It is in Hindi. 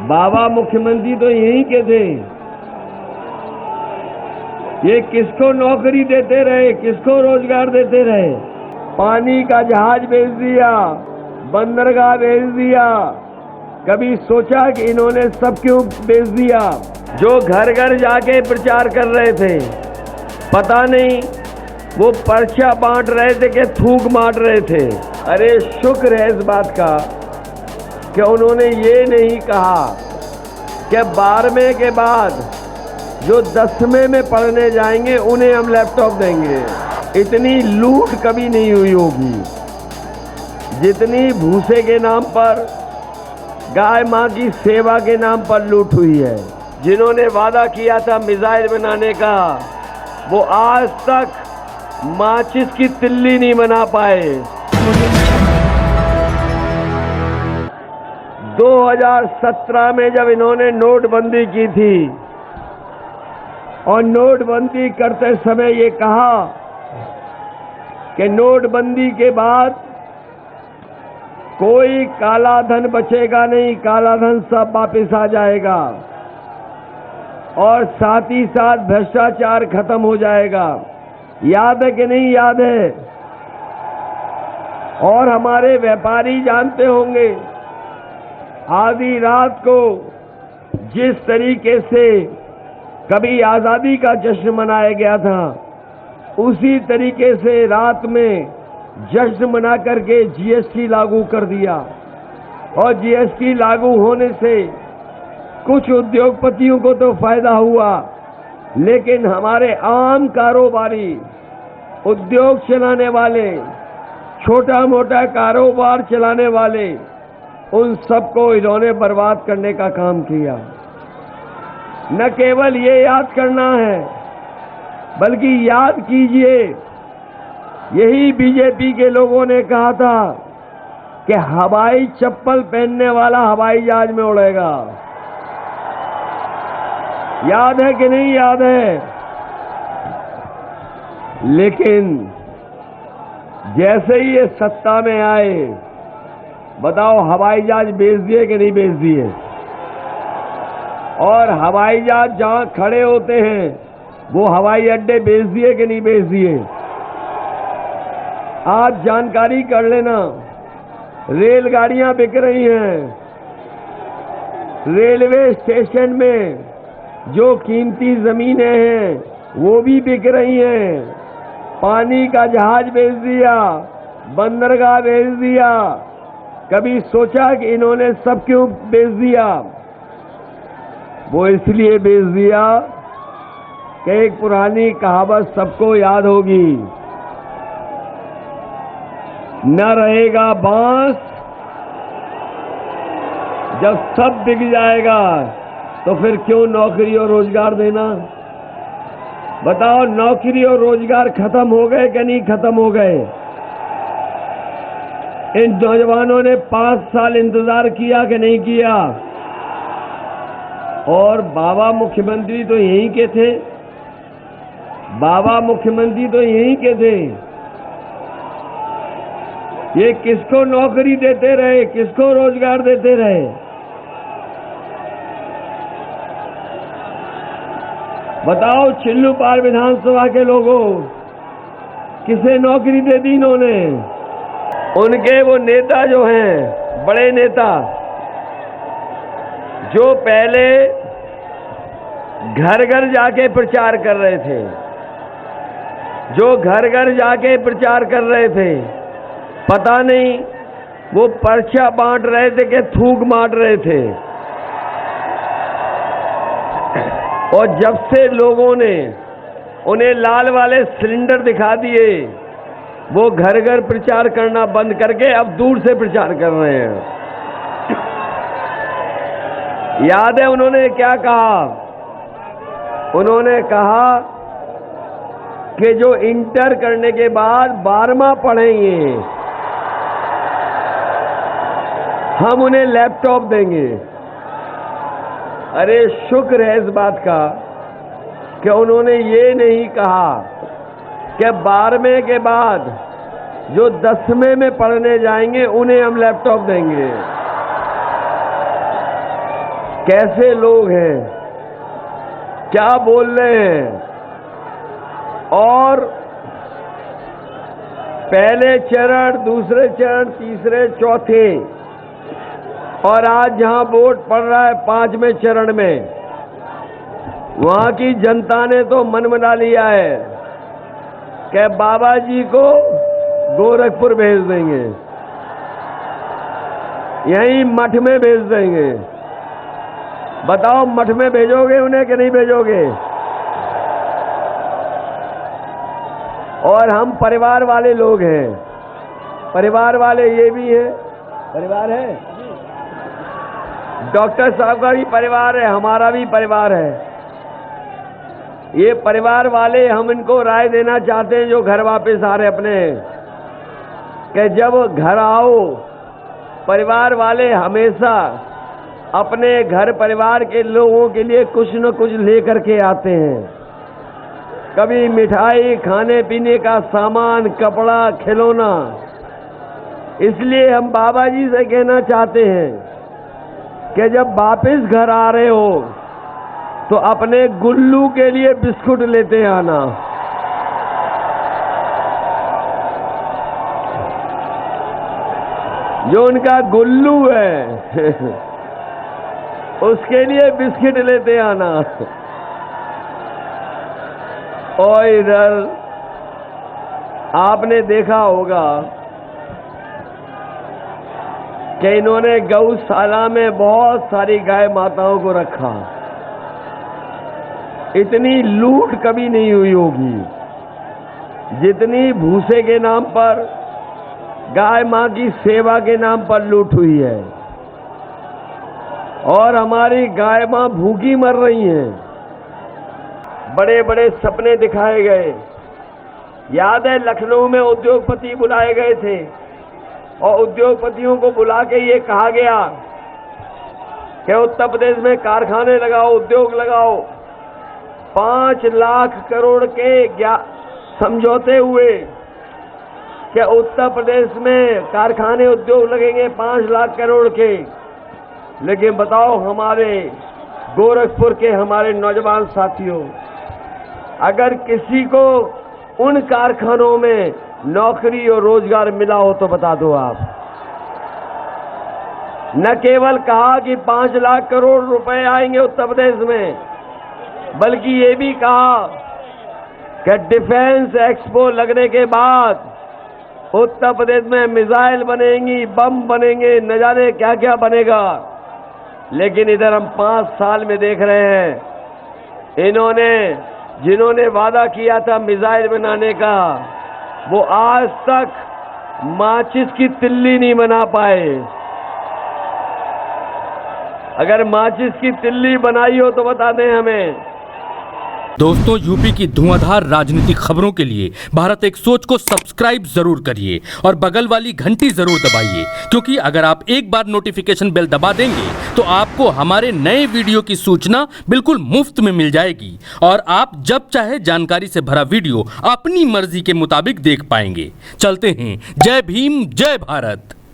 बाबा मुख्यमंत्री तो यहीं के थे। ये किसको नौकरी देते रहे, किसको रोजगार देते रहे? पानी का जहाज बेच दिया, बंदरगाह बेच दिया। कभी सोचा कि इन्होंने सब क्यों बेच दिया? जो घर घर जाके प्रचार कर रहे थे, पता नहीं वो पर्चा बांट रहे थे कि थूक मार रहे थे। अरे शुक्र है इस बात का कि उन्होंने ये नहीं कहा कि 12वें के बाद जो 10वें में पढ़ने जाएंगे उन्हें हम लैपटॉप देंगे। इतनी लूट कभी नहीं हुई होगी जितनी भूसे के नाम पर, गाय माँ की सेवा के नाम पर लूट हुई है। जिन्होंने वादा किया था मिसाइल बनाने का, वो आज तक माचिस की तिल्ली नहीं बना पाए। 2017 में जब इन्होंने नोटबंदी की थी और नोटबंदी करते समय ये कहा कि नोटबंदी के बाद कोई काला धन बचेगा नहीं, काला धन सब वापस आ जाएगा और साथ ही साथ भ्रष्टाचार खत्म हो जाएगा। याद है कि नहीं याद है? और हमारे व्यापारी जानते होंगे आधी रात को जिस तरीके से कभी आजादी का जश्न मनाया गया था, उसी तरीके से रात में जश्न मना करके जीएसटी लागू कर दिया। और जीएसटी लागू होने से कुछ उद्योगपतियों को तो फायदा हुआ, लेकिन हमारे आम कारोबारी, उद्योग चलाने वाले, छोटा मोटा कारोबार चलाने वाले, उन सबको इन्होंने बर्बाद करने का काम किया। न केवल ये याद करना है, बल्कि याद कीजिए, यही बीजेपी के लोगों ने कहा था कि हवाई चप्पल पहनने वाला हवाई जहाज में उड़ेगा। याद है कि नहीं याद है? लेकिन जैसे ही ये सत्ता में आए, बताओ हवाई जहाज बेच दिए कि नहीं बेच दिए? और हवाई जहाज जहां खड़े होते हैं वो हवाई अड्डे बेच दिए कि नहीं बेच दिए? आज जानकारी कर लेना, रेलगाड़ियां बिक रही हैं। रेलवे स्टेशन में जो कीमती जमीनें हैं वो भी बिक रही हैं। पानी का जहाज बेच दिया, बंदरगाह बेच दिया। कभी सोचा कि इन्होंने सब क्यों बेच दिया? वो इसलिए बेच दिया कि एक पुरानी कहावत सबको याद होगी, न रहेगा बांस जब सब बिक जाएगा, तो फिर क्यों नौकरी और रोजगार देना? बताओ, नौकरी और रोजगार खत्म हो गए कि नहीं खत्म हो गए? इन नौजवानों ने 5 साल इंतजार किया कि नहीं किया? और बाबा मुख्यमंत्री तो यहीं के थे। बाबा मुख्यमंत्री तो यहीं के थे। ये किसको नौकरी देते रहे, किसको रोजगार देते रहे? बताओ, चिल्लूपार विधानसभा के लोगों, किसे नौकरी दे दी इन्होंने? उनके वो नेता जो हैं, बड़े नेता, जो पहले घर घर जाके प्रचार कर रहे थे, जो घर घर जाके प्रचार कर रहे थे, पता नहीं वो पर्चा बांट रहे थे कि थूक मार रहे थे। और जब से लोगों ने उन्हें लाल वाले सिलेंडर दिखा दिए, वो घर घर प्रचार करना बंद करके अब दूर से प्रचार कर रहे हैं। याद है उन्होंने क्या कहा? उन्होंने कहा कि जो इंटर करने के बाद 12वां पढ़ेंगे, हम उन्हें लैपटॉप देंगे। अरे शुक्र है इस बात का कि उन्होंने ये नहीं कहा कि 12वें के बाद जो 10वें में पढ़ने जाएंगे उन्हें हम लैपटॉप देंगे। कैसे लोग हैं, क्या बोल रहे हैं। और पहले चरण, दूसरे चरण, तीसरे, चौथे, और आज जहां वोट पड़ रहा है 5वें चरण में, वहां की जनता ने तो मन बना लिया है कि बाबा जी को गोरखपुर भेज देंगे, यहीं मठ में भेज देंगे। बताओ, मठ में भेजोगे उन्हें कि नहीं भेजोगे? और हम परिवार वाले लोग हैं, परिवार वाले ये भी हैं, परिवार है, डॉक्टर साहब का भी परिवार है, हमारा भी परिवार है। ये परिवार वाले हम इनको राय देना चाहते हैं जो घर वापस आ रहे अपने, कि जब घर आओ, परिवार वाले हमेशा अपने घर परिवार के लोगों के लिए कुछ न कुछ लेकर के आते हैं। कभी मिठाई, खाने पीने का सामान, कपड़ा, खिलौना। इसलिए हम बाबा जी से कहना चाहते हैं कि जब वापस घर आ रहे हो तो अपने गुल्लू के लिए बिस्कुट लेते आना। जो उनका गुल्लू है उसके लिए बिस्किट लेते आना। और इधर आपने देखा होगा कि इन्होंने गौशाला में बहुत सारी गाय माताओं को रखा। इतनी लूट कभी नहीं हुई होगी जितनी भूसे के नाम पर, गाय मां की सेवा के नाम पर लूट हुई है। और हमारी गाय मां भूखी मर रही हैं। बड़े बड़े सपने दिखाए गए। याद है, लखनऊ में उद्योगपति बुलाए गए थे और उद्योगपतियों को बुला के ये कहा गया कि उत्तर प्रदेश में कारखाने लगाओ, उद्योग लगाओ। 5 लाख करोड़ के समझौते हुए कि उत्तर प्रदेश में कारखाने, उद्योग लगेंगे 5 लाख करोड़ के। लेकिन बताओ, हमारे गोरखपुर के हमारे नौजवान साथियों, अगर किसी को उन कारखानों में नौकरी और रोजगार मिला हो तो बता दो आप। न केवल कहा कि 5 लाख करोड़ रुपए आएंगे उत्तर प्रदेश में, बल्कि ये भी कहा कि डिफेंस एक्सपो लगने के बाद उत्तर प्रदेश में मिसाइल बनेंगी, बम बनेंगे, न जाने क्या क्या बनेगा। लेकिन इधर हम 5 साल में देख रहे हैं, इन्होंने जिन्होंने वादा किया था मिसाइल बनाने का, वो आज तक माचिस की तिल्ली नहीं बना पाए। अगर माचिस की तिल्ली बनाई हो तो बता दें हमें। दोस्तों, यूपी की धुआंधार राजनीतिक खबरों के लिए भारत एक सोच को सब्सक्राइब जरूर करिए और बगल वाली घंटी जरूर दबाइए, क्योंकि अगर आप एक बार नोटिफिकेशन बेल दबा देंगे तो आपको हमारे नए वीडियो की सूचना बिल्कुल मुफ्त में मिल जाएगी और आप जब चाहे जानकारी से भरा वीडियो अपनी मर्जी के मुताबिक देख पाएंगे। चलते हैं। जय भीम, जय भारत।